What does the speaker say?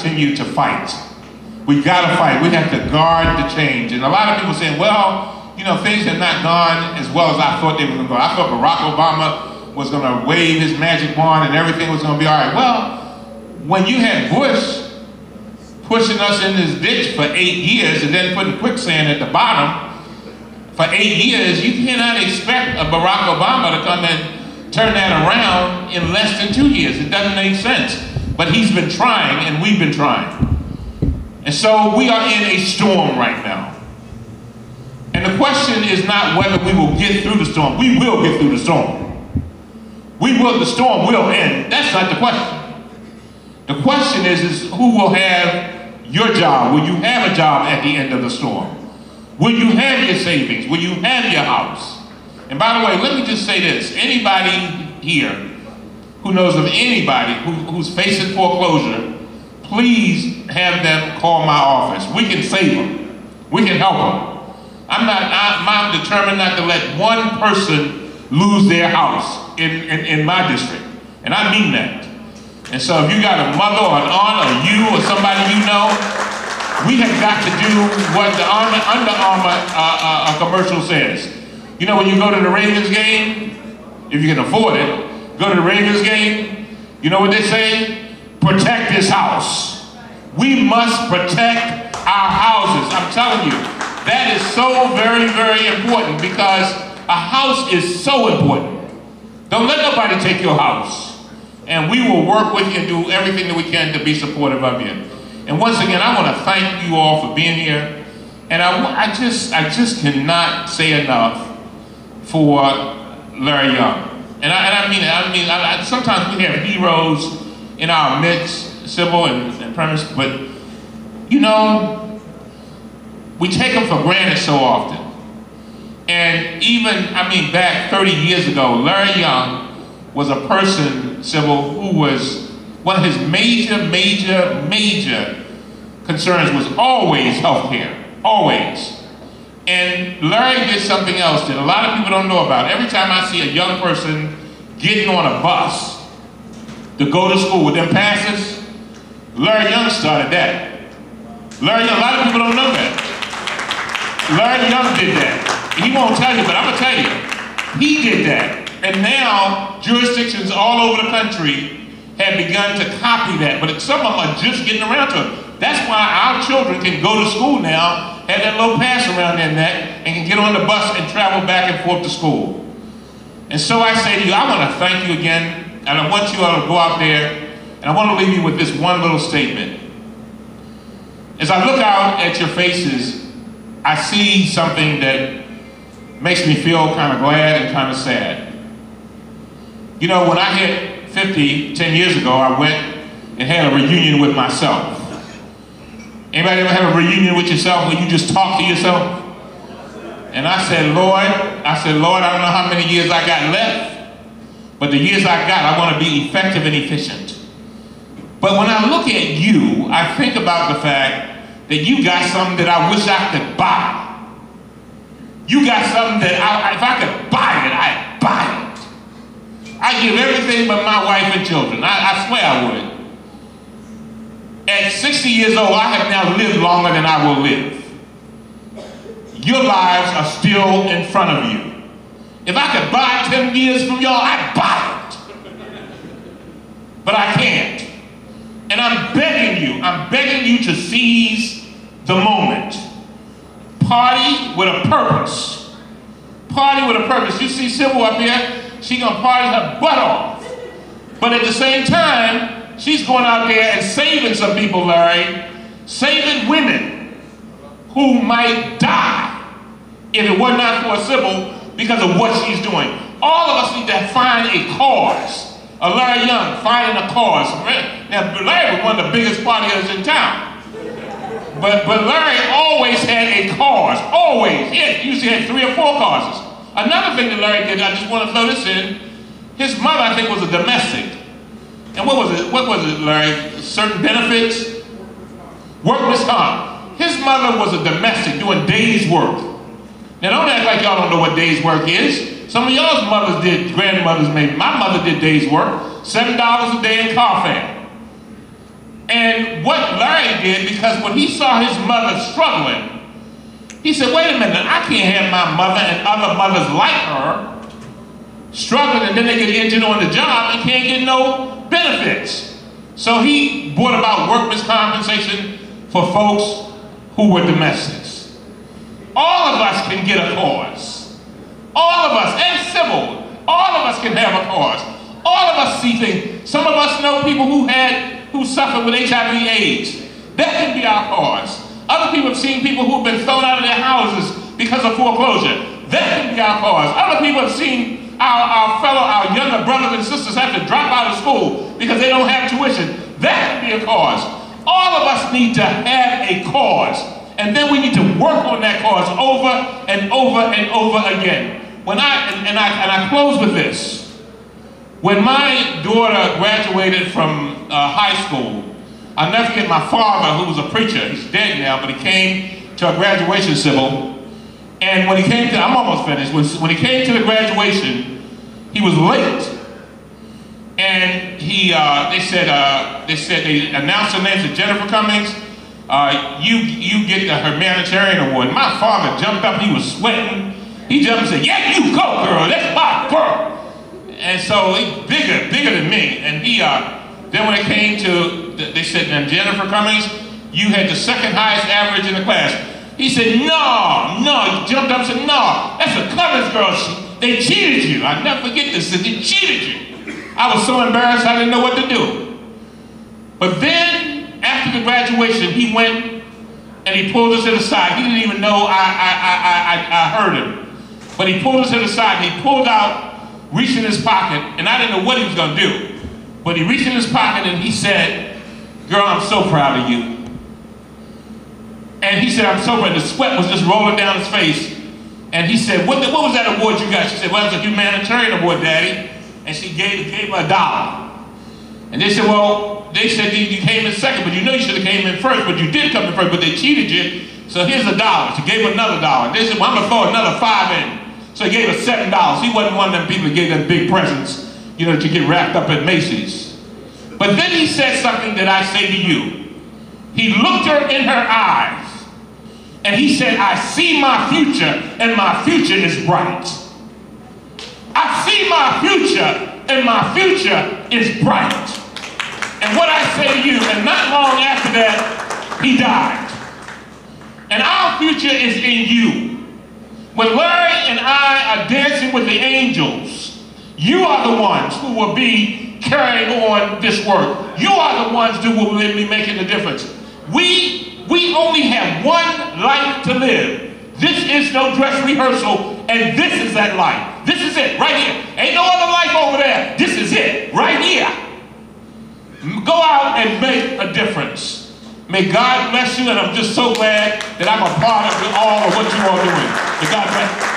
continue to fight. We got to fight. We have to guard the change. And a lot of people saying, well, you know, things have not gone as well as I thought they were going to go. I thought Barack Obama was going to wave his magic wand and everything was going to be all right. Well, when you had Bush pushing us in this ditch for 8 years and then putting quicksand at the bottom for 8 years, you cannot expect a Barack Obama to come and turn that around in less than 2 years. It doesn't make sense. But he's been trying and we've been trying. And so we are in a storm right now. And the question is not whether we will get through the storm. We will get through the storm. The storm will end. That's not the question. The question is who will have your job? Will you have a job at the end of the storm? Will you have your savings? Will you have your house? And by the way, let me just say this. Anybody here who knows of anybody who's facing foreclosure, please have them call my office. We can save them. We can help them. I'm determined not to let one person lose their house in my district. And I mean that. And so if you got a mother or an aunt or you or somebody you know, we have got to do what the Under Armour commercial says. You know, when you go to the Ravens game, if you can afford it, go to the Ravens game, you know what they say? Protect this house. We must protect our houses. I'm telling you, that is so very, very important because a house is so important. Don't let nobody take your house. And we will work with you and do everything that we can to be supportive of you. And once again, I want to thank you all for being here. And I just cannot say enough for Larry Young. And I mean it. Sometimes we have heroes in our midst, Sybil and Premise, but you know, we take them for granted so often. And even, back 30 years ago, Larry Young was a person, Sybil, who was, one of his major concerns was always healthcare, always. And Larry did something else that a lot of people don't know about. Every time I see a young person getting on a bus to go to school with them passes, Larry Young started that. Larry Young, a lot of people don't know that. Larry Young did that. He won't tell you, but I'm gonna tell you, he did that. And now jurisdictions all over the country have begun to copy that, but some of them are just getting around to it. That's why our children can go to school now, have that little pass around their neck, and can get on the bus and travel back and forth to school. And so I say to you, I want to thank you again, and I want you all to go out there, and I want to leave you with this one little statement. As I look out at your faces, I see something that makes me feel kind of glad and kind of sad. You know, when I hit 50, 10 years ago, I went and had a reunion with myself. Anybody ever have a reunion with yourself where you just talk to yourself? And I said, Lord, I don't know how many years I got left, but the years I got, I want to be effective and efficient. But when I look at you, I think about the fact that you got something that I wish I could buy. You got something that if I could buy it, I'd buy it. I'd give everything but my wife and children. I swear I would. At 60 years old, I have now lived longer than I will live. Your lives are still in front of you. If I could buy 10 years from y'all, I'd buy it. But I can't. And I'm begging you to seize the moment. Party with a purpose. Party with a purpose. You see Sybil up here, she's gonna party her butt off. But at the same time, she's going out there and saving some people, Larry, saving women who might die if it were not for Sybil because of what she's doing. All of us need to find a cause. Larry Young finding a cause. Now, Larry was one of the biggest partiers in town. But Larry always had a cause, always. He usually had 3 or 4 causes. Another thing that Larry did, I just want to throw this in, his mother, I think, was a domestic. And what was it, Larry? Certain benefits? Workman's comp. His mother was a domestic doing days work. Now don't act like y'all don't know what days work is. Some of y'all's mothers did, grandmothers maybe. My mother did days work, $7 a day in car fare. And what Larry did, because when he saw his mother struggling, he said, wait a minute, I can't have my mother and other mothers like her struggling, and then they get injured on the job and can't get no benefits. So he brought about workman's compensation for folks who were domestics. All of us can get a cause. All of us, and civil, all of us can have a cause. All of us see things. Some of us know people who suffer with HIV/AIDS. That can be our cause. Other people have seen people who have been thrown out of their houses because of foreclosure. That can be our cause. Other people have seen our younger brothers and sisters have to drop out of school because they don't have tuition. That can be a cause. All of us need to have a cause. And then we need to work on that cause over and over and over again. I close with this. When my daughter graduated from high school, I'll never forget my father, who was a preacher. He's dead now, but he came to a graduation civil. And when he came to, I'm almost finished, when he came to the graduation, he was late. And they announced her name to Jennifer Cummings. You get the humanitarian award. And my father jumped up, he was sweating. He jumped and said, yeah, you go, girl, that's my girl. And so he's bigger than me. And then when it came to, they said, now Jennifer Cummings, you had the second highest average in the class. He said, no, he jumped up and said, no, that's a Cummings girl. They cheated you. I'll never forget this, they cheated you. I was so embarrassed I didn't know what to do. But then, after the graduation, he went and he pulled us to the side. He didn't even know I heard him. But he pulled us to the side and he pulled out, reached in his pocket, and I didn't know what he was going to do. But he reached in his pocket and he said, girl, I'm so proud of you. And he said, I'm so proud. The sweat was just rolling down his face. And he said, what was that award you got? She said, well, it's a humanitarian award, Daddy. And she gave her $1. And they said, well, you came in second, but you know you should have came in first, but you did come in first, but they cheated you. So here's $1. She gave her another $1. They said, well, I'm going to throw another 5 in. So he gave her $7. He wasn't one of them people that gave them big presents, you know, to get wrapped up at Macy's. But then he said something that I say to you. He looked her in her eyes and he said, I see my future and my future is bright. I see my future and my future is bright. And what I say to you, and not long after that, he died. And our future is in you. When Larry and I are dancing with the angels, you are the ones who will be carrying on this work. You are the ones who will be making the difference. We only have one life to live. This is no dress rehearsal, and this is that life. This is it, right here. Ain't no other life over there. This is it, right here. Go out and make a difference. May God bless you, and I'm just so glad that I'm a part of all of what you are doing. May God bless you.